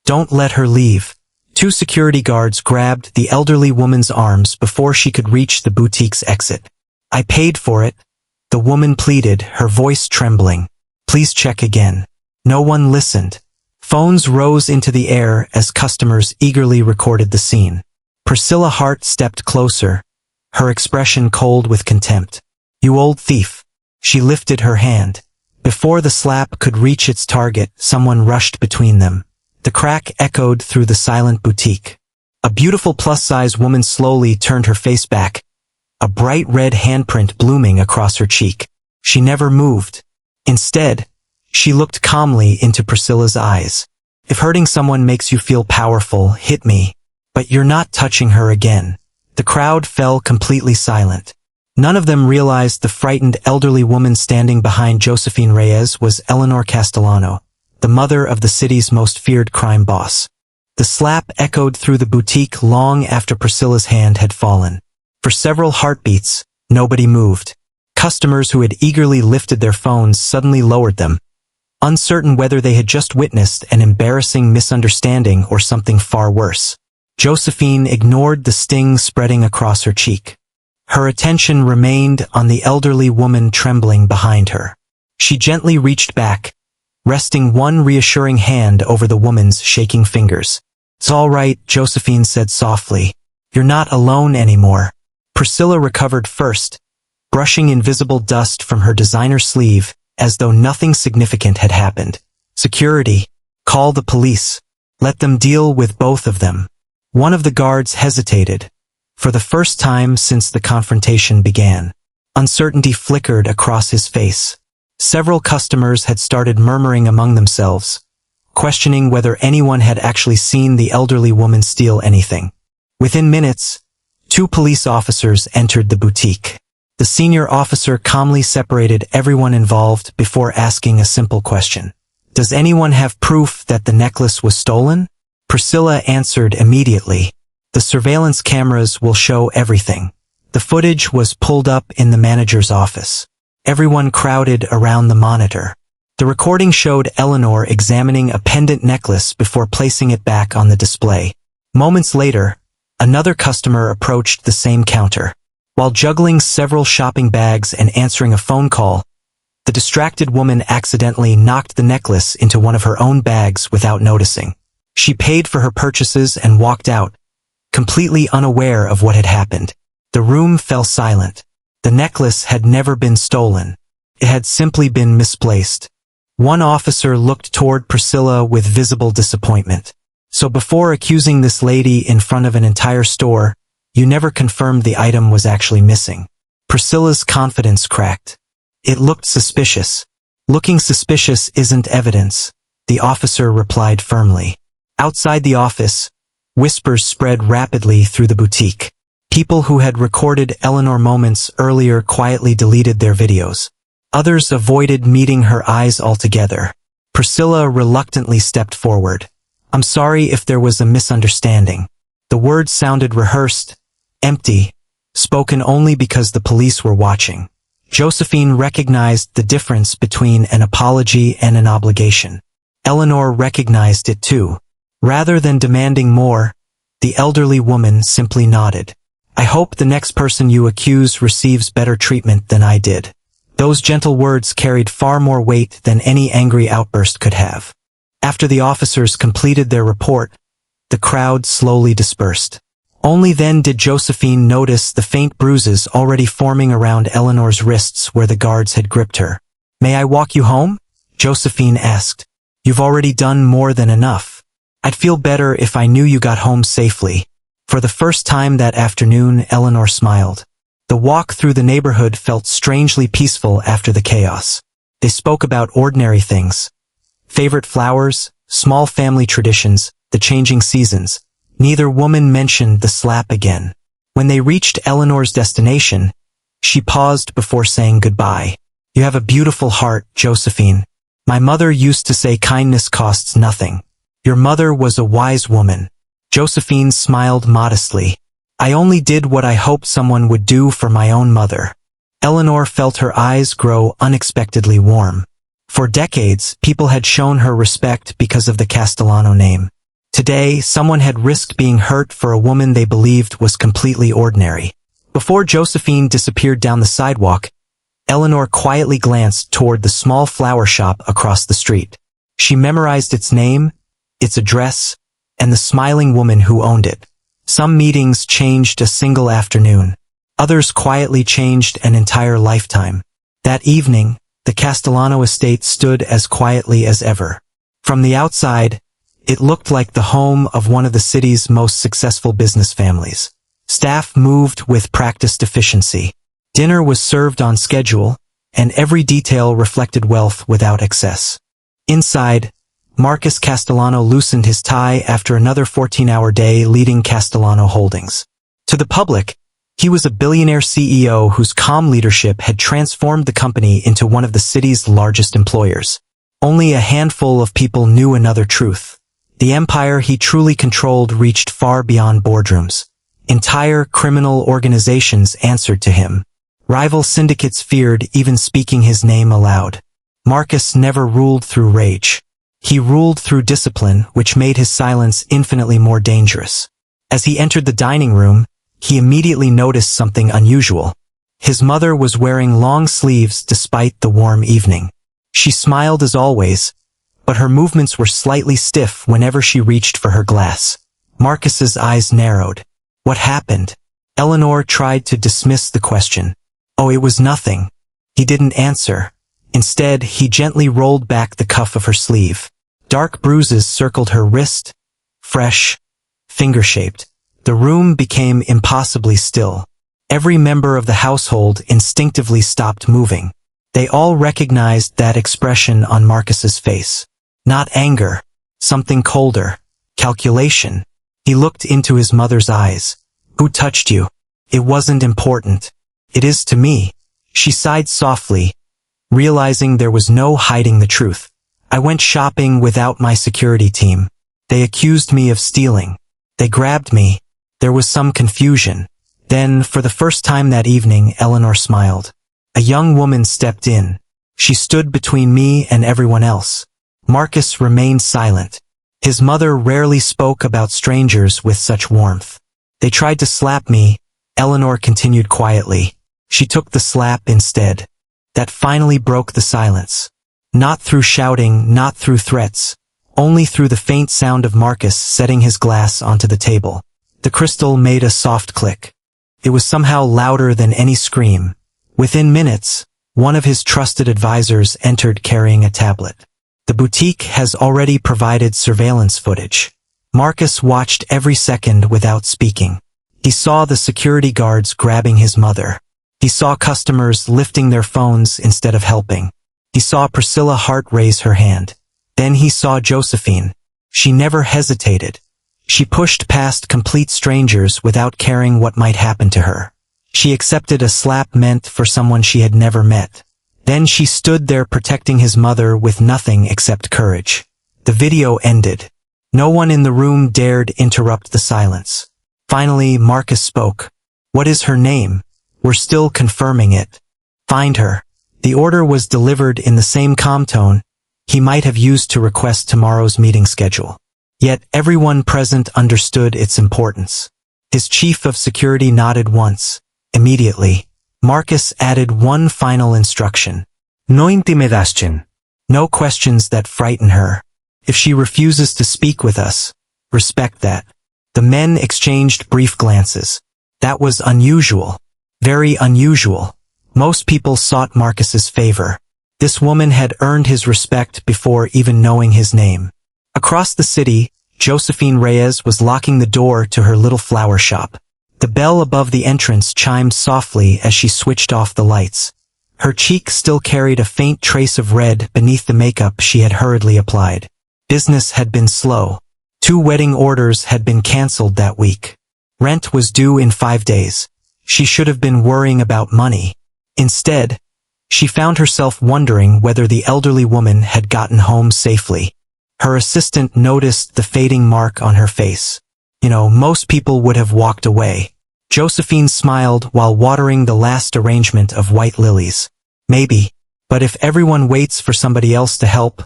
Don't let her leave. Two security guards grabbed the elderly woman's arms before she could reach the boutique's exit. I paid for it, the woman pleaded, her voice trembling. Please check again. No one listened. Phones rose into the air as customers eagerly recorded the scene. Priscilla Hart stepped closer, her expression cold with contempt. You old thief. She lifted her hand. Before the slap could reach its target, someone rushed between them. The crack echoed through the silent boutique. A beautiful plus-size woman slowly turned her face back, a bright red handprint blooming across her cheek. She never moved. Instead, she looked calmly into Priscilla's eyes. If hurting someone makes you feel powerful, hit me. But you're not touching her again. The crowd fell completely silent. None of them realized the frightened elderly woman standing behind Josephine Reyes was Eleanor Castellano, the mother of the city's most feared crime boss. The slap echoed through the boutique long after Priscilla's hand had fallen. For several heartbeats, nobody moved. Customers who had eagerly lifted their phones suddenly lowered them, uncertain whether they had just witnessed an embarrassing misunderstanding or something far worse. Josephine ignored the sting spreading across her cheek. Her attention remained on the elderly woman trembling behind her. She gently reached back, resting one reassuring hand over the woman's shaking fingers. It's all right, Josephine said softly. You're not alone anymore. Priscilla recovered first, brushing invisible dust from her designer sleeve as though nothing significant had happened. Security. Call the police. Let them deal with both of them. One of the guards hesitated. For the first time since the confrontation began, uncertainty flickered across his face. Several customers had started murmuring among themselves, questioning whether anyone had actually seen the elderly woman steal anything. Within minutes, 2 police officers entered the boutique. The senior officer calmly separated everyone involved before asking a simple question. Does anyone have proof that the necklace was stolen? Priscilla answered immediately. The surveillance cameras will show everything. The footage was pulled up in the manager's office. Everyone crowded around the monitor. The recording showed Eleanor examining a pendant necklace before placing it back on the display. Moments later, another customer approached the same counter. While juggling several shopping bags and answering a phone call, the distracted woman accidentally knocked the necklace into one of her own bags without noticing. She paid for her purchases and walked out, completely unaware of what had happened. The room fell silent. The necklace had never been stolen. It had simply been misplaced. One officer looked toward Priscilla with visible disappointment. So before accusing this lady in front of an entire store, you never confirmed the item was actually missing. Priscilla's confidence cracked. It looked suspicious. Looking suspicious isn't evidence, the officer replied firmly. Outside the office, whispers spread rapidly through the boutique. People who had recorded Eleanor moments earlier quietly deleted their videos. Others avoided meeting her eyes altogether. Priscilla reluctantly stepped forward. I'm sorry if there was a misunderstanding. The words sounded rehearsed, empty, spoken only because the police were watching. Josephine recognized the difference between an apology and an obligation. Eleanor recognized it too. Rather than demanding more, the elderly woman simply nodded. I hope the next person you accuse receives better treatment than I did. Those gentle words carried far more weight than any angry outburst could have. After the officers completed their report, the crowd slowly dispersed. Only then did Josephine notice the faint bruises already forming around Eleanor's wrists where the guards had gripped her. May I walk you home? Josephine asked. You've already done more than enough. I'd feel better if I knew you got home safely. For the first time that afternoon, Eleanor smiled. The walk through the neighborhood felt strangely peaceful after the chaos. They spoke about ordinary things. Favorite flowers, small family traditions, the changing seasons. Neither woman mentioned the slap again. When they reached Eleanor's destination, she paused before saying goodbye. You have a beautiful heart, Josephine. My mother used to say kindness costs nothing. Your mother was a wise woman. Josephine smiled modestly. I only did what I hoped someone would do for my own mother. Eleanor felt her eyes grow unexpectedly warm. For decades, people had shown her respect because of the Castellano name. Today, someone had risked being hurt for a woman they believed was completely ordinary. Before Josephine disappeared down the sidewalk, Eleanor quietly glanced toward the small flower shop across the street. She memorized its name, its address, and the smiling woman who owned it. Some meetings changed a single afternoon. Others quietly changed an entire lifetime. That evening, the Castellano estate stood as quietly as ever. From the outside, it looked like the home of one of the city's most successful business families. Staff moved with practiced efficiency. Dinner was served on schedule, and every detail reflected wealth without excess. Inside, Marcus Castellano loosened his tie after another 14-hour day leading Castellano Holdings. To the public, he was a billionaire CEO whose calm leadership had transformed the company into one of the city's largest employers. Only a handful of people knew another truth. The empire he truly controlled reached far beyond boardrooms. Entire criminal organizations answered to him. Rival syndicates feared even speaking his name aloud. Marcus never ruled through rage. He ruled through discipline, which made his silence infinitely more dangerous. As he entered the dining room, he immediately noticed something unusual. His mother was wearing long sleeves despite the warm evening. She smiled as always, but her movements were slightly stiff whenever she reached for her glass. Marcus's eyes narrowed. What happened? Eleanor tried to dismiss the question. Oh, it was nothing. He didn't answer. Instead, he gently rolled back the cuff of her sleeve. Dark bruises circled her wrist, fresh, finger-shaped. The room became impossibly still. Every member of the household instinctively stopped moving. They all recognized that expression on Marcus's face. Not anger, something colder, calculation. He looked into his mother's eyes. Who touched you? It wasn't important. It is to me. She sighed softly, realizing there was no hiding the truth. I went shopping without my security team. They accused me of stealing. They grabbed me. There was some confusion. Then, for the first time that evening, Eleanor smiled. A young woman stepped in. She stood between me and everyone else. Marcus remained silent. His mother rarely spoke about strangers with such warmth. They tried to slap me, Eleanor continued quietly. She took the slap instead. That finally broke the silence. Not through shouting, not through threats, only through the faint sound of Marcus setting his glass onto the table. The crystal made a soft click. It was somehow louder than any scream. Within minutes, one of his trusted advisors entered carrying a tablet. The boutique has already provided surveillance footage. Marcus watched every second without speaking. He saw the security guards grabbing his mother. He saw customers lifting their phones instead of helping. He saw Priscilla Hart raise her hand. Then he saw Josephine. She never hesitated. She pushed past complete strangers without caring what might happen to her. She accepted a slap meant for someone she had never met. Then she stood there protecting his mother with nothing except courage. The video ended. No one in the room dared interrupt the silence. Finally, Marcus spoke. What is her name? We're still confirming it. Find her. The order was delivered in the same calm tone he might have used to request tomorrow's meeting schedule. Yet everyone present understood its importance. His chief of security nodded once. Immediately, Marcus added one final instruction. No intimidación. No questions that frighten her. If she refuses to speak with us, respect that. The men exchanged brief glances. That was unusual. Very unusual. Most people sought Marcus's favor. This woman had earned his respect before even knowing his name. Across the city, Josephine Reyes was locking the door to her little flower shop. The bell above the entrance chimed softly as she switched off the lights. Her cheek still carried a faint trace of red beneath the makeup she had hurriedly applied. Business had been slow. 2 wedding orders had been cancelled that week. Rent was due in 5 days. She should have been worrying about money. Instead, she found herself wondering whether the elderly woman had gotten home safely. Her assistant noticed the fading mark on her face. Most people would have walked away. Josephine smiled while watering the last arrangement of white lilies. Maybe, but if everyone waits for somebody else to help,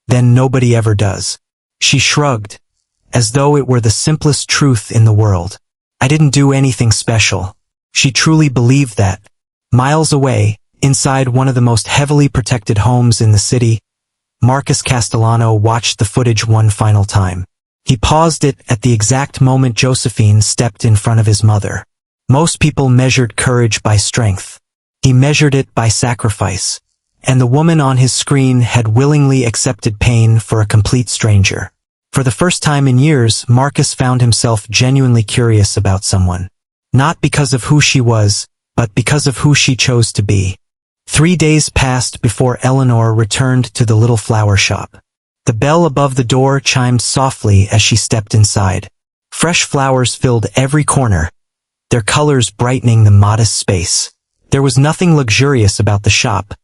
then nobody ever does. She shrugged. as though it were the simplest truth in the world. I didn't do anything special. She truly believed that. Miles away, inside one of the most heavily protected homes in the city, Marcus Castellano watched the footage one final time. He paused it at the exact moment Josephine stepped in front of his mother. Most people measured courage by strength. He measured it by sacrifice. And the woman on his screen had willingly accepted pain for a complete stranger. For the first time in years, Marcus found himself genuinely curious about someone. Not because of who she was, but because of who she chose to be. 3 days passed before Eleanor returned to the little flower shop. The bell above the door chimed softly as she stepped inside. Fresh flowers filled every corner, their colors brightening the modest space. There was nothing luxurious about the shop,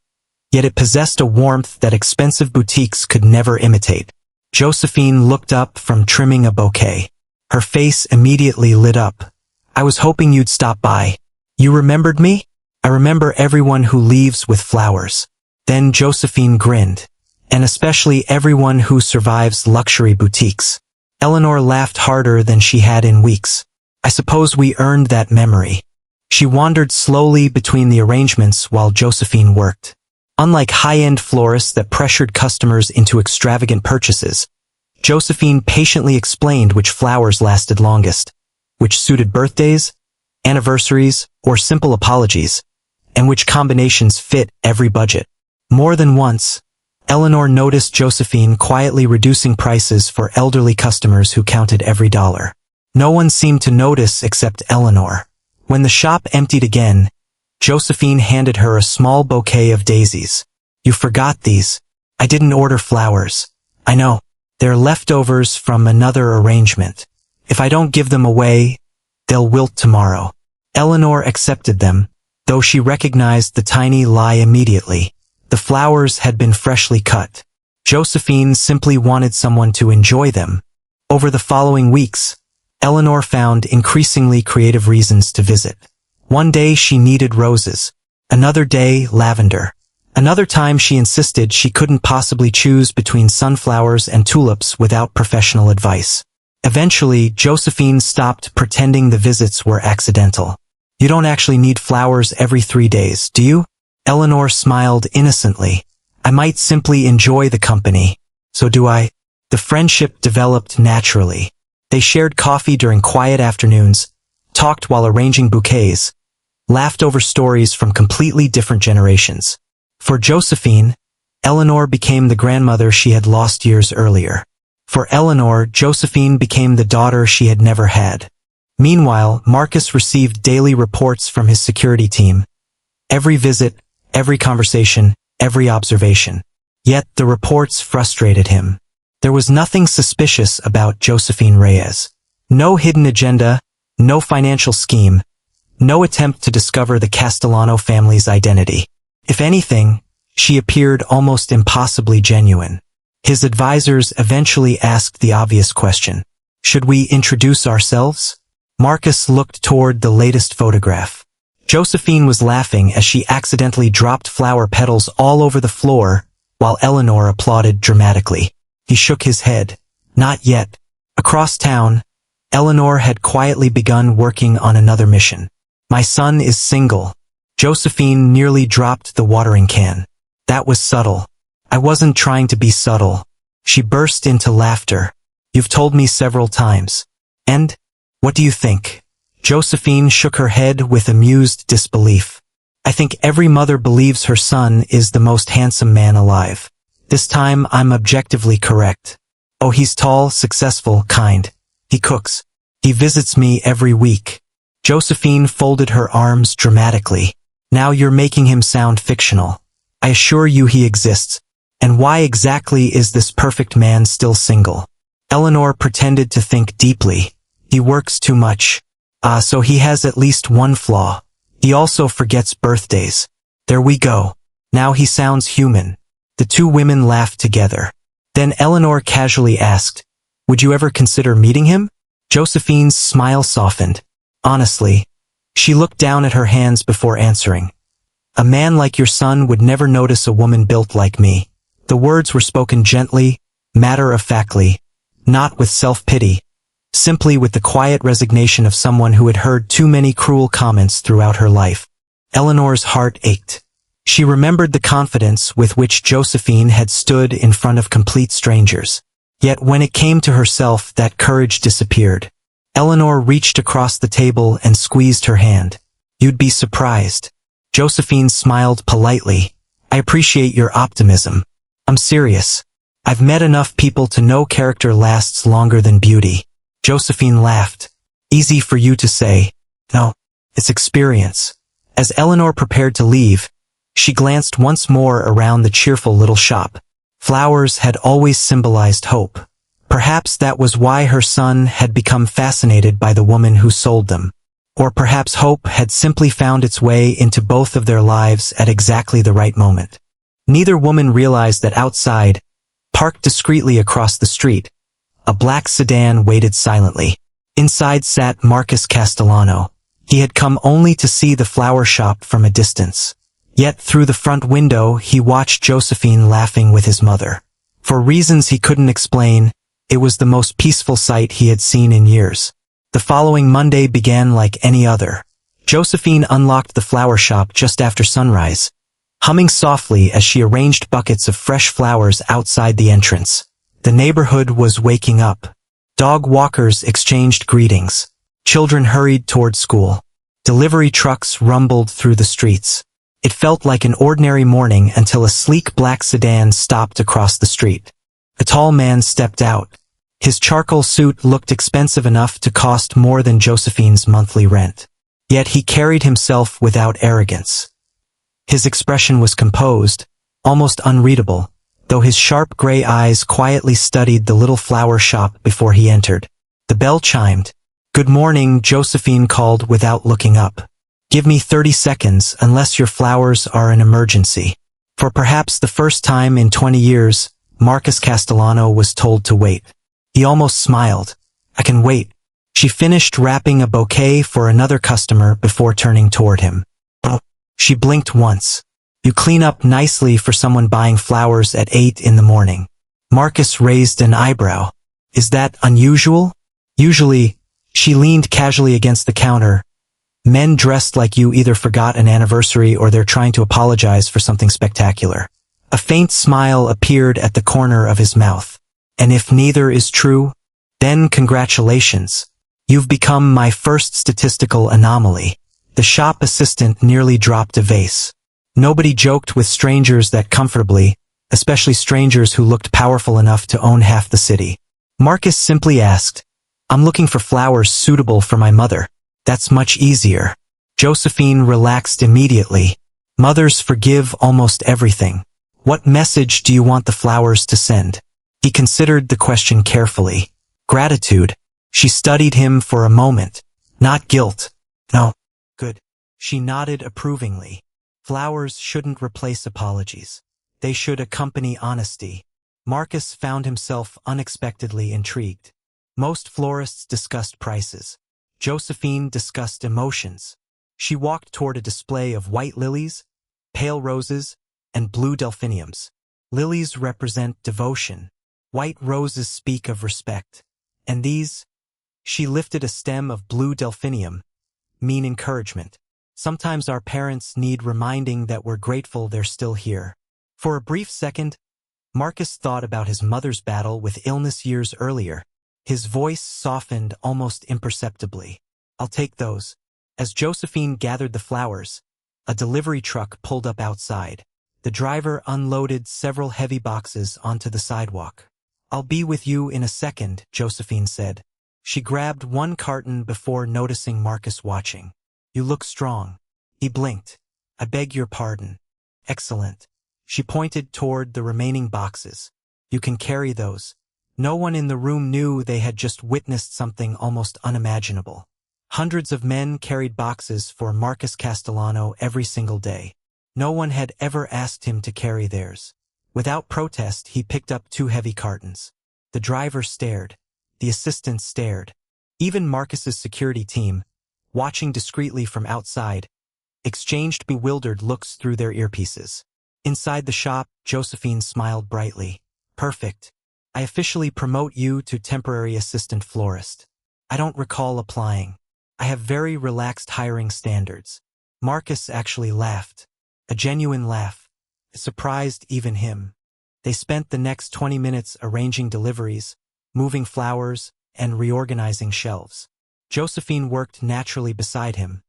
yet it possessed a warmth that expensive boutiques could never imitate. Josephine looked up from trimming a bouquet. Her face immediately lit up. I was hoping you'd stop by. You remembered me? I remember everyone who leaves with flowers. Then Josephine grinned. And especially everyone who survives luxury boutiques. Eleanor laughed harder than she had in weeks. I suppose we earned that memory. She wandered slowly between the arrangements while Josephine worked. Unlike high-end florists that pressured customers into extravagant purchases, Josephine patiently explained which flowers lasted longest, which suited birthdays, anniversaries, or simple apologies, and which combinations fit every budget. More than once, Eleanor noticed Josephine quietly reducing prices for elderly customers who counted every dollar. No one seemed to notice except Eleanor. When the shop emptied again, Josephine handed her a small bouquet of daisies. You forgot these. I didn't order flowers. I know. They're leftovers from another arrangement. If I don't give them away, they'll wilt tomorrow. Eleanor accepted them, though she recognized the tiny lie immediately. The flowers had been freshly cut. Josephine simply wanted someone to enjoy them. Over the following weeks, Eleanor found increasingly creative reasons to visit. One day she needed roses. Another day, lavender. Another time she insisted she couldn't possibly choose between sunflowers and tulips without professional advice. Eventually, Josephine stopped pretending the visits were accidental. You don't actually need flowers every 3 days, do you? Eleanor smiled innocently. I might simply enjoy the company. So do I. The friendship developed naturally. They shared coffee during quiet afternoons, talked while arranging bouquets, laughed over stories from completely different generations. For Josephine, Eleanor became the grandmother she had lost years earlier. For Eleanor, Josephine became the daughter she had never had. Meanwhile, Marcus received daily reports from his security team. Every visit, every conversation, every observation. Yet the reports frustrated him. There was nothing suspicious about Josephine Reyes. No hidden agenda, no financial scheme, no attempt to discover the Castellano family's identity. If anything, she appeared almost impossibly genuine. His advisors eventually asked the obvious question. Should we introduce ourselves? Marcus looked toward the latest photograph. Josephine was laughing as she accidentally dropped flower petals all over the floor, while Eleanor applauded dramatically. He shook his head. Not yet. Across town, Eleanor had quietly begun working on another mission. My son is single. Josephine nearly dropped the watering can. That was subtle. I wasn't trying to be subtle. She burst into laughter. You've told me several times. And? What do you think? Josephine shook her head with amused disbelief. I think every mother believes her son is the most handsome man alive. This time I'm objectively correct. Oh, he's tall, successful, kind. He cooks. He visits me every week. Josephine folded her arms dramatically. Now you're making him sound fictional. I assure you he exists. And why exactly is this perfect man still single? Eleanor pretended to think deeply. He works too much. So he has at least one flaw. He also forgets birthdays. There we go. Now he sounds human. The two women laughed together. Then Eleanor casually asked, would you ever consider meeting him? Josephine's smile softened. Honestly. She looked down at her hands before answering. A man like your son would never notice a woman built like me. The words were spoken gently, matter-of-factly, not with self-pity, simply with the quiet resignation of someone who had heard too many cruel comments throughout her life. Eleanor's heart ached. She remembered the confidence with which Josephine had stood in front of complete strangers. Yet when it came to herself, that courage disappeared. Eleanor reached across the table and squeezed her hand. "You'd be surprised." Josephine smiled politely. "I appreciate your optimism. I'm serious. I've met enough people to know character lasts longer than beauty." Josephine laughed. "Easy for you to say. No, it's experience." As Eleanor prepared to leave, she glanced once more around the cheerful little shop. Flowers had always symbolized hope. Perhaps that was why her son had become fascinated by the woman who sold them. Or perhaps hope had simply found its way into both of their lives at exactly the right moment. Neither woman realized that outside, parked discreetly across the street, a black sedan waited silently. Inside sat Marcus Castellano. He had come only to see the flower shop from a distance. Yet through the front window he watched Josephine laughing with his mother. For reasons he couldn't explain, it was the most peaceful sight he had seen in years. The following Monday began like any other. Josephine unlocked the flower shop just after sunrise, humming softly as she arranged buckets of fresh flowers outside the entrance. The neighborhood was waking up. Dog walkers exchanged greetings. Children hurried toward school. Delivery trucks rumbled through the streets. It felt like an ordinary morning until a sleek black sedan stopped across the street. A tall man stepped out. His charcoal suit looked expensive enough to cost more than Josephine's monthly rent. Yet he carried himself without arrogance. His expression was composed, almost unreadable, though his sharp gray eyes quietly studied the little flower shop before he entered. The bell chimed. "Good morning," Josephine called without looking up. "Give me 30 seconds unless your flowers are an emergency." For perhaps the first time in 20 years, Marcus Castellano was told to wait. He almost smiled. "I can wait." She finished wrapping a bouquet for another customer before turning toward him. "Oh." She blinked once. "You clean up nicely for someone buying flowers at 8 in the morning." Marcus raised an eyebrow. "Is that unusual?" "Usually," she leaned casually against the counter, "men dressed like you either forgot an anniversary or they're trying to apologize for something spectacular." A faint smile appeared at the corner of his mouth. "And if neither is true, then congratulations. You've become my first statistical anomaly." The shop assistant nearly dropped a vase. Nobody joked with strangers that comfortably, especially strangers who looked powerful enough to own half the city. Marcus simply asked, "I'm looking for flowers suitable for my mother." "That's much easier." Josephine relaxed immediately. Mothers forgive almost everything. "What message do you want the flowers to send?" He considered the question carefully. "Gratitude." She studied him for a moment. "Not guilt." "No." "Good." She nodded approvingly. Flowers shouldn't replace apologies. They should accompany honesty. Marcus found himself unexpectedly intrigued. Most florists discussed prices. Josephine discussed emotions. She walked toward a display of white lilies, pale roses, and blue delphiniums. Lilies represent devotion. White roses speak of respect. And these, she lifted a stem of blue delphinium, mean encouragement. Sometimes our parents need reminding that we're grateful they're still here. For a brief second, Marcus thought about his mother's battle with illness years earlier. His voice softened almost imperceptibly. "I'll take those." As Josephine gathered the flowers, a delivery truck pulled up outside. The driver unloaded several heavy boxes onto the sidewalk. "I'll be with you in a second," Josephine said. She grabbed one carton before noticing Marcus watching. "You look strong." He blinked. "I beg your pardon." "Excellent." She pointed toward the remaining boxes. "You can carry those." No one in the room knew they had just witnessed something almost unimaginable. Hundreds of men carried boxes for Marcus Castellano every single day. No one had ever asked him to carry theirs. Without protest, he picked up 2 heavy cartons. The driver stared. The assistant stared. Even Marcus's security team, watching discreetly from outside, exchanged bewildered looks through their earpieces. Inside the shop, Josephine smiled brightly. "Perfect. I officially promote you to temporary assistant florist. I don't recall applying. I have very relaxed hiring standards. Marcus actually laughed. A genuine laugh. It surprised even him. They spent the next 20 minutes arranging deliveries, moving flowers, and reorganizing shelves. Josephine worked naturally beside him,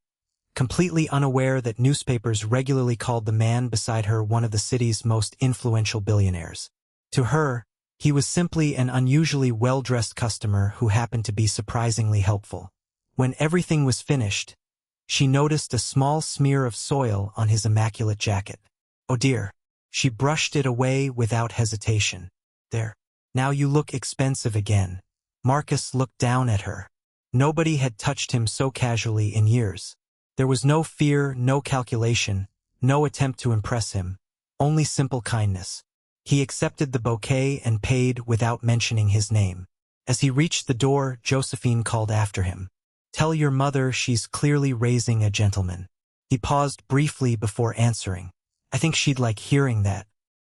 completely unaware that newspapers regularly called the man beside her one of the city's most influential billionaires. To her, he was simply an unusually well-dressed customer who happened to be surprisingly helpful. When everything was finished, she noticed a small smear of soil on his immaculate jacket. Oh dear. She brushed it away without hesitation. There. Now you look expensive again. Marcus looked down at her. Nobody had touched him so casually in years. There was no fear, no calculation, no attempt to impress him. Only simple kindness. He accepted the bouquet and paid without mentioning his name. As he reached the door, Josephine called after him. Tell your mother she's clearly raising a gentleman. He paused briefly before answering. I think she'd like hearing that.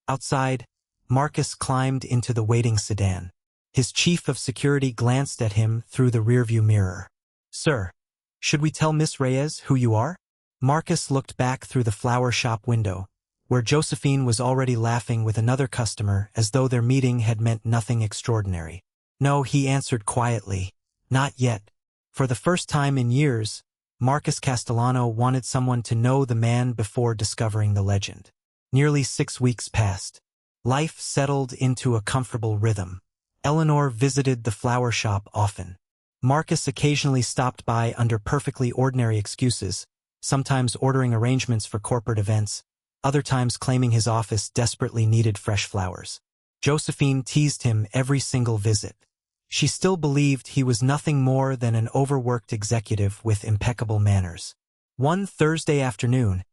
Outside, Marcus climbed into the waiting sedan. His chief of security glanced at him through the rearview mirror. Sir, should we tell Miss Reyes who you are? Marcus looked back through the flower shop window, where Josephine was already laughing with another customer as though their meeting had meant nothing extraordinary. No, he answered quietly. Not yet. For the first time in years, Marcus Castellano wanted someone to know the man before discovering the legend. Nearly 6 weeks passed. Life settled into a comfortable rhythm. Eleanor visited the flower shop often. Marcus occasionally stopped by under perfectly ordinary excuses, sometimes ordering arrangements for corporate events, other times claiming his office desperately needed fresh flowers. Josephine teased him every single visit. She still believed he was nothing more than an overworked executive with impeccable manners. One Thursday afternoon,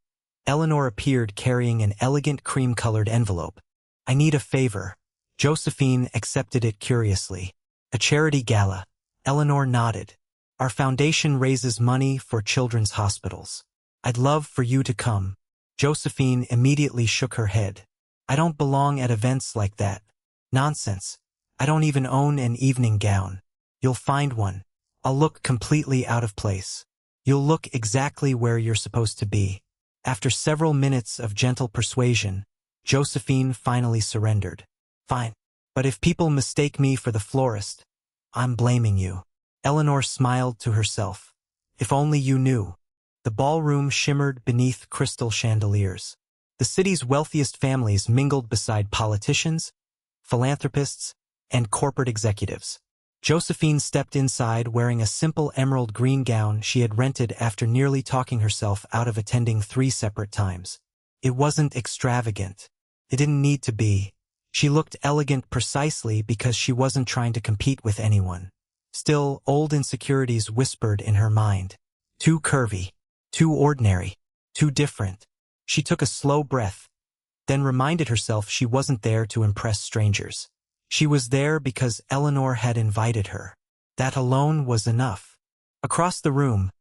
Eleanor appeared carrying an elegant cream-colored envelope. I need a favor. Josephine accepted it curiously. A charity gala. Eleanor nodded. Our foundation raises money for children's hospitals. I'd love for you to come. Josephine immediately shook her head. I don't belong at events like that. Nonsense. I don't even own an evening gown. You'll find one. I'll look completely out of place. You'll look exactly where you're supposed to be. After several minutes of gentle persuasion, Josephine finally surrendered. Fine. But if people mistake me for the florist, I'm blaming you. Eleanor smiled to herself. If only you knew. The ballroom shimmered beneath crystal chandeliers. The city's wealthiest families mingled beside politicians, philanthropists, and corporate executives. Josephine stepped inside wearing a simple emerald green gown she had rented after nearly talking herself out of attending 3 separate times. It wasn't extravagant. It didn't need to be. She looked elegant precisely because she wasn't trying to compete with anyone. Still, old insecurities whispered in her mind. Too curvy. Too ordinary. Too different. She took a slow breath, then reminded herself she wasn't there to impress strangers. She was there because Eleanor had invited her. That alone was enough. Across the room,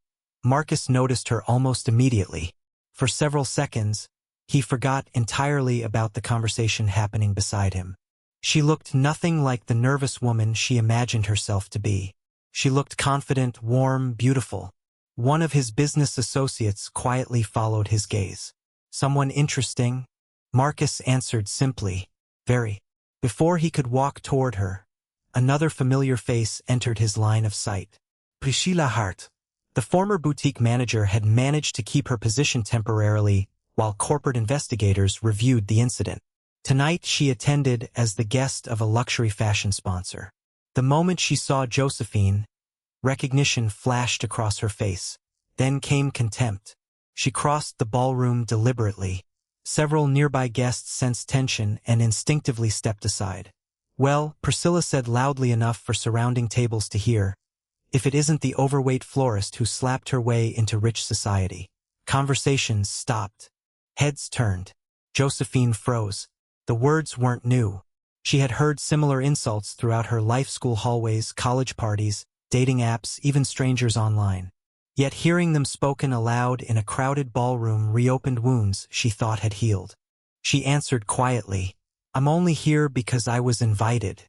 Marcus noticed her almost immediately. For several seconds, he forgot entirely about the conversation happening beside him. She looked nothing like the nervous woman she imagined herself to be. She looked confident, warm, beautiful. One of his business associates quietly followed his gaze. Someone interesting? Marcus answered simply, very. Before he could walk toward her, another familiar face entered his line of sight. Priscilla Hart. The former boutique manager had managed to keep her position temporarily while corporate investigators reviewed the incident. Tonight she attended as the guest of a luxury fashion sponsor. The moment she saw Josephine, recognition flashed across her face. Then came contempt. She crossed the ballroom deliberately. Several nearby guests sensed tension and instinctively stepped aside. Well, Priscilla said loudly enough for surrounding tables to hear, if it isn't the overweight florist who slapped her way into rich society. Conversations stopped. Heads turned. Josephine froze. The words weren't new. She had heard similar insults throughout her life, school hallways, college parties, dating apps, even strangers online. Yet hearing them spoken aloud in a crowded ballroom reopened wounds she thought had healed. She answered quietly, I'm only here because I was invited.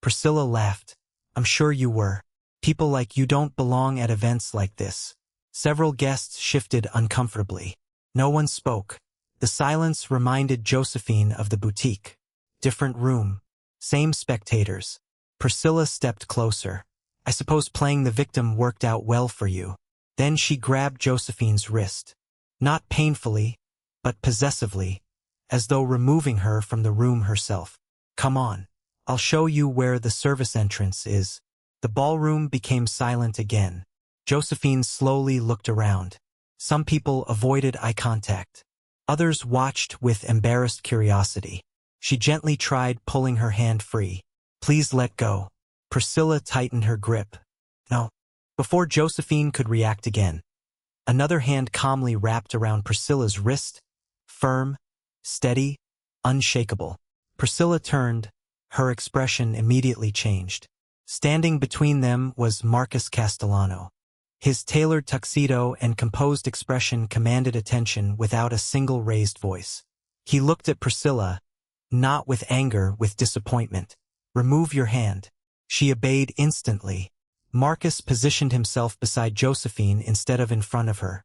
Priscilla laughed. I'm sure you were. People like you don't belong at events like this. Several guests shifted uncomfortably. No one spoke. The silence reminded Josephine of the boutique. Different room. Same spectators. Priscilla stepped closer. I suppose playing the victim worked out well for you. Then she grabbed Josephine's wrist. Not painfully, but possessively, as though removing her from the room herself. Come on. I'll show you where the service entrance is. The ballroom became silent again. Josephine slowly looked around. Some people avoided eye contact. Others watched with embarrassed curiosity. She gently tried pulling her hand free. Please let go. Priscilla tightened her grip. No. Before Josephine could react again, another hand calmly wrapped around Priscilla's wrist, firm, steady, unshakable. Priscilla turned. Her expression immediately changed. Standing between them was Marcus Castellano. His tailored tuxedo and composed expression commanded attention without a single raised voice. He looked at Priscilla, not with anger, with disappointment. Remove your hand. She obeyed instantly. Marcus positioned himself beside Josephine instead of in front of her,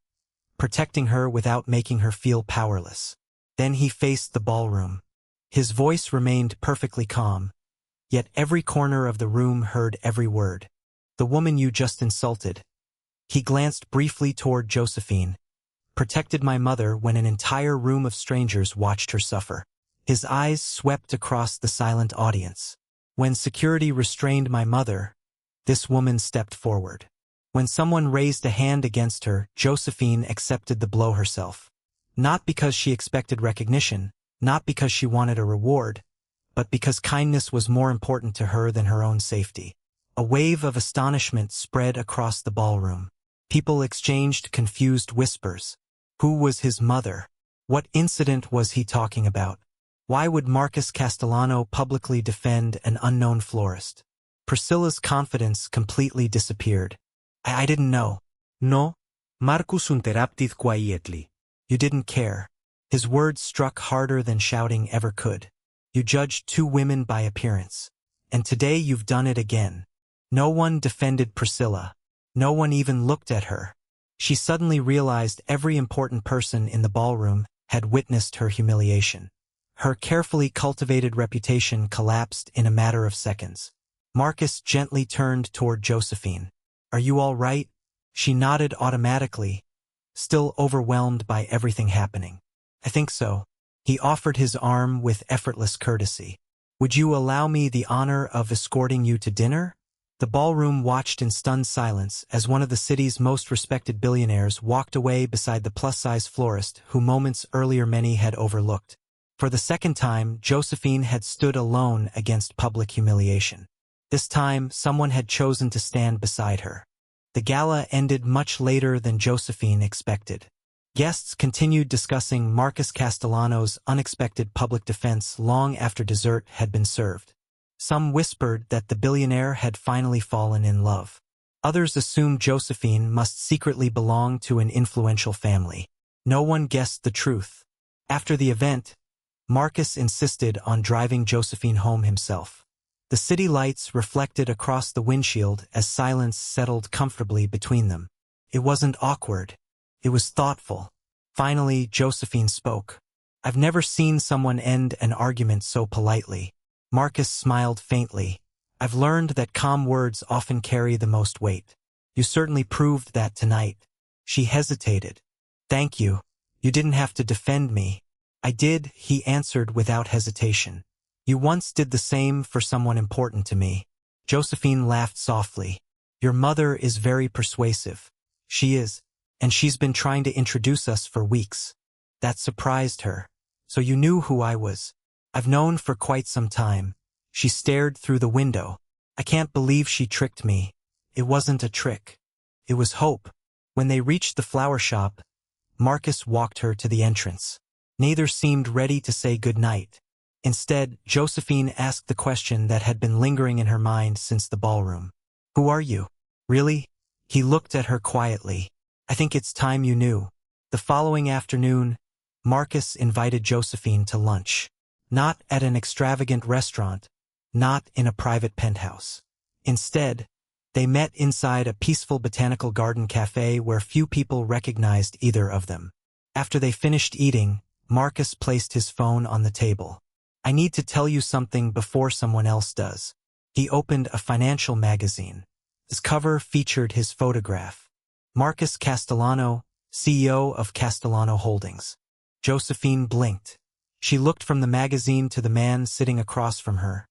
protecting her without making her feel powerless. Then he faced the ballroom. His voice remained perfectly calm, yet every corner of the room heard every word. The woman you just insulted. He glanced briefly toward Josephine. Protected my mother when an entire room of strangers watched her suffer. His eyes swept across the silent audience. When security restrained my mother, this woman stepped forward. When someone raised a hand against her, Josephine accepted the blow herself. Not because she expected recognition, not because she wanted a reward, but because kindness was more important to her than her own safety. A wave of astonishment spread across the ballroom. People exchanged confused whispers. Who was his mother? What incident was he talking about? Why would Marcus Castellano publicly defend an unknown florist? Priscilla's confidence completely disappeared. I didn't know. No, Marcus interrupted quietly. You didn't care. His words struck harder than shouting ever could. You judged two women by appearance. And today you've done it again. No one defended Priscilla. No one even looked at her. She suddenly realized every important person in the ballroom had witnessed her humiliation. Her carefully cultivated reputation collapsed in a matter of seconds. Marcus gently turned toward Josephine. Are you all right? She nodded automatically, still overwhelmed by everything happening. I think so. He offered his arm with effortless courtesy. Would you allow me the honor of escorting you to dinner? The ballroom watched in stunned silence as one of the city's most respected billionaires walked away beside the plus-size florist who moments earlier many had overlooked. For the second time, Josephine had stood alone against public humiliation. This time, someone had chosen to stand beside her. The gala ended much later than Josephine expected. Guests continued discussing Marcus Castellano's unexpected public defense long after dessert had been served. Some whispered that the billionaire had finally fallen in love. Others assumed Josephine must secretly belong to an influential family. No one guessed the truth. After the event, Marcus insisted on driving Josephine home himself. The city lights reflected across the windshield as silence settled comfortably between them. It wasn't awkward. It was thoughtful. Finally, Josephine spoke. I've never seen someone end an argument so politely. Marcus smiled faintly. I've learned that calm words often carry the most weight. You certainly proved that tonight. She hesitated. Thank you. You didn't have to defend me. I did, he answered without hesitation. You once did the same for someone important to me. Josephine laughed softly. Your mother is very persuasive. She is, and she's been trying to introduce us for weeks. That surprised her. So you knew who I was. I've known for quite some time. She stared through the window. I can't believe she tricked me. It wasn't a trick. It was hope. When they reached the flower shop, Marcus walked her to the entrance. Neither seemed ready to say goodnight. Instead, Josephine asked the question that had been lingering in her mind since the ballroom. Who are you? Really? He looked at her quietly. I think it's time you knew. The following afternoon, Marcus invited Josephine to lunch. Not at an extravagant restaurant, not in a private penthouse. Instead, they met inside a peaceful botanical garden cafe where few people recognized either of them. After they finished eating, Marcus placed his phone on the table. I need to tell you something before someone else does. He opened a financial magazine. His cover featured his photograph. Marcus Castellano, CEO of Castellano Holdings. Josephine blinked. She looked from the magazine to the man sitting across from her,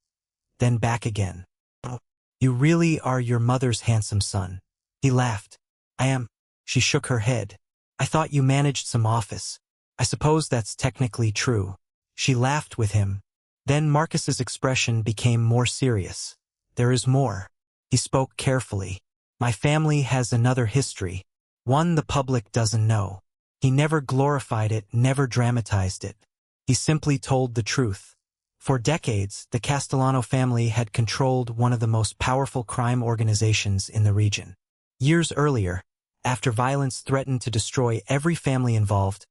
then back again. "Oh, you really are your mother's handsome son." He laughed. "I am." She shook her head. "I thought you managed some office. I suppose that's technically true." She laughed with him. Then Marcus's expression became more serious. "There is more." He spoke carefully. "My family has another history, one the public doesn't know." He never glorified it, never dramatized it. He simply told the truth. For decades, the Castellano family had controlled one of the most powerful crime organizations in the region. Years earlier, after violence threatened to destroy every family involved,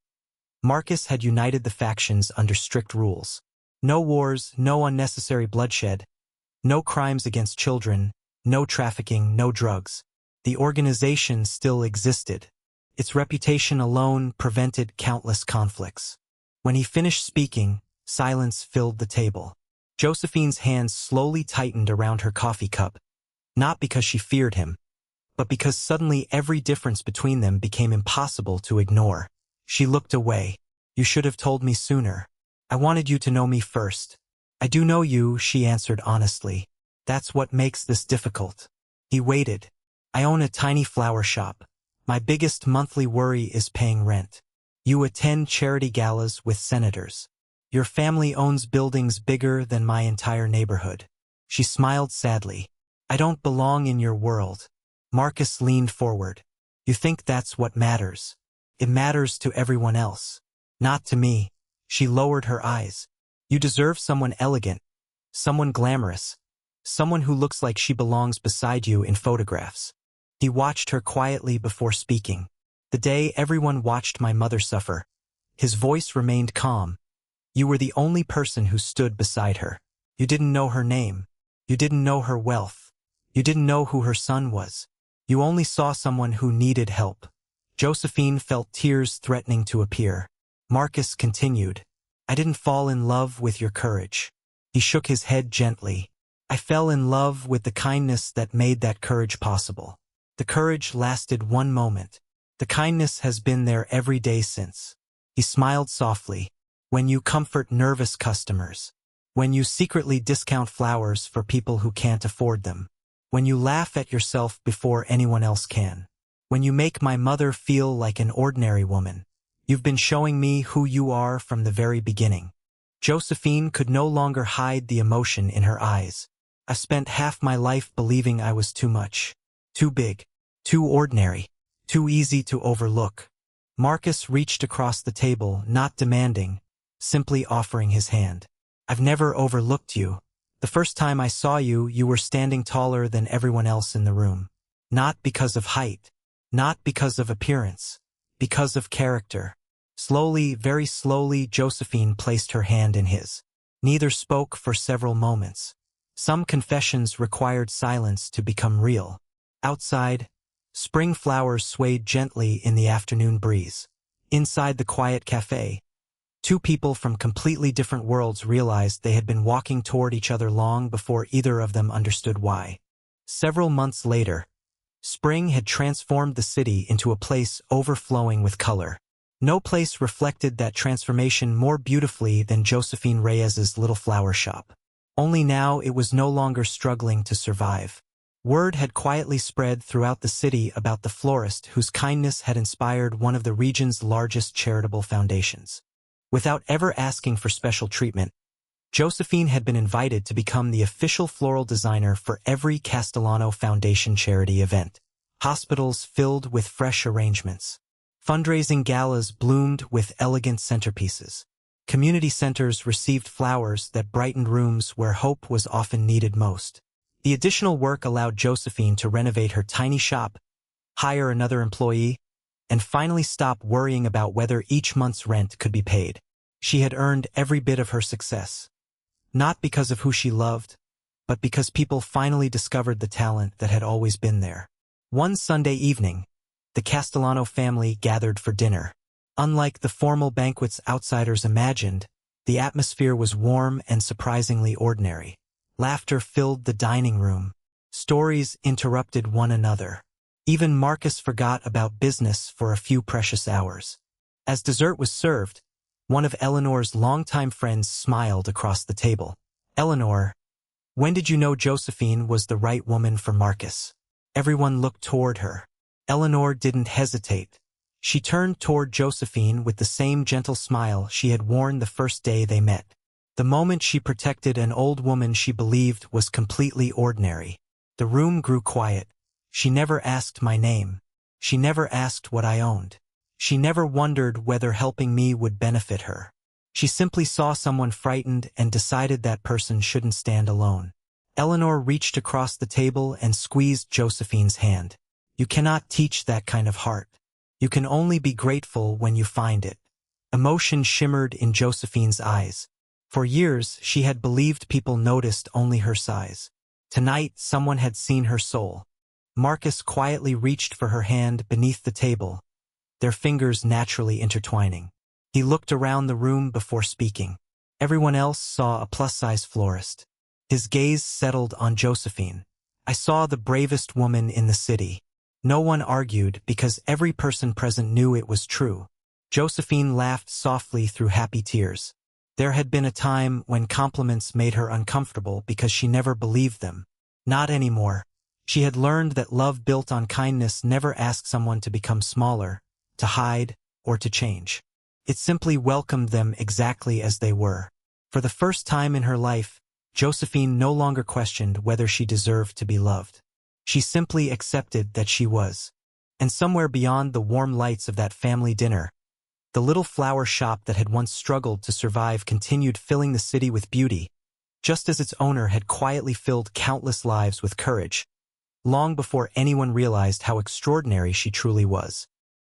Marcus had united the factions under strict rules. No wars, no unnecessary bloodshed, no crimes against children, no trafficking, no drugs. The organization still existed. Its reputation alone prevented countless conflicts. When he finished speaking, silence filled the table. Josephine's hands slowly tightened around her coffee cup, not because she feared him, but because suddenly every difference between them became impossible to ignore. She looked away. "You should have told me sooner. I wanted you to know me first." "I do know you," she answered honestly. "That's what makes this difficult." He waited. "I own a tiny flower shop. My biggest monthly worry is paying rent. You attend charity galas with senators. Your family owns buildings bigger than my entire neighborhood." She smiled sadly. "I don't belong in your world." Marcus leaned forward. "You think that's what matters? It matters to everyone else. Not to me." She lowered her eyes. "You deserve someone elegant, someone glamorous, someone who looks like she belongs beside you in photographs." He watched her quietly before speaking. "The day everyone watched my mother suffer." His voice remained calm. "You were the only person who stood beside her. You didn't know her name. You didn't know her wealth. You didn't know who her son was. You only saw someone who needed help." Josephine felt tears threatening to appear. Marcus continued, "I didn't fall in love with your courage." He shook his head gently. "I fell in love with the kindness that made that courage possible. The courage lasted one moment. The kindness has been there every day since." He smiled softly. "When you comfort nervous customers. When you secretly discount flowers for people who can't afford them. When you laugh at yourself before anyone else can. When you make my mother feel like an ordinary woman. You've been showing me who you are from the very beginning." Josephine could no longer hide the emotion in her eyes. "I spent half my life believing I was too much. Too big. Too ordinary. Too easy to overlook." Marcus reached across the table, not demanding, simply offering his hand. "I've never overlooked you. The first time I saw you, you were standing taller than everyone else in the room. Not because of height. Not because of appearance. Because of character." Slowly, very slowly, Josephine placed her hand in his. Neither spoke for several moments. Some confessions required silence to become real. Outside, spring flowers swayed gently in the afternoon breeze. Inside the quiet cafe, two people from completely different worlds realized they had been walking toward each other long before either of them understood why. Several months later, spring had transformed the city into a place overflowing with color. No place reflected that transformation more beautifully than Josephine Reyes's little flower shop. Only now it was no longer struggling to survive. Word had quietly spread throughout the city about the florist whose kindness had inspired one of the region's largest charitable foundations. Without ever asking for special treatment, Josephine had been invited to become the official floral designer for every Castellano Foundation charity event. Hospitals filled with fresh arrangements. Fundraising galas bloomed with elegant centerpieces. Community centers received flowers that brightened rooms where hope was often needed most. The additional work allowed Josephine to renovate her tiny shop, hire another employee, and finally stop worrying about whether each month's rent could be paid. She had earned every bit of her success. Not because of who she loved, but because people finally discovered the talent that had always been there. One Sunday evening, the Castellano family gathered for dinner. Unlike the formal banquets outsiders imagined, the atmosphere was warm and surprisingly ordinary. Laughter filled the dining room. Stories interrupted one another. Even Marcus forgot about business for a few precious hours. As dessert was served, one of Eleanor's longtime friends smiled across the table. "Eleanor, when did you know Josephine was the right woman for Marcus?" Everyone looked toward her. Eleanor didn't hesitate. She turned toward Josephine with the same gentle smile she had worn the first day they met. The moment she protected an old woman she believed was completely ordinary. The room grew quiet. She never asked my name. She never asked what I owned. She never wondered whether helping me would benefit her. She simply saw someone frightened and decided that person shouldn't stand alone. Eleanor reached across the table and squeezed Josephine's hand. "You cannot teach that kind of heart. You can only be grateful when you find it." Emotion shimmered in Josephine's eyes. For years, she had believed people noticed only her size. Tonight, someone had seen her soul. Marcus quietly reached for her hand beneath the table, their fingers naturally intertwining. He looked around the room before speaking. Everyone else saw a plus-size florist. His gaze settled on Josephine. "I saw the bravest woman in the city." No one argued because every person present knew it was true. Josephine laughed softly through happy tears. There had been a time when compliments made her uncomfortable because she never believed them. Not anymore. She had learned that love built on kindness never asked someone to become smaller, to hide, or to change. It simply welcomed them exactly as they were. For the first time in her life, Josephine no longer questioned whether she deserved to be loved. She simply accepted that she was. And somewhere beyond the warm lights of that family dinner, the little flower shop that had once struggled to survive continued filling the city with beauty, just as its owner had quietly filled countless lives with courage, long before anyone realized how extraordinary she truly was.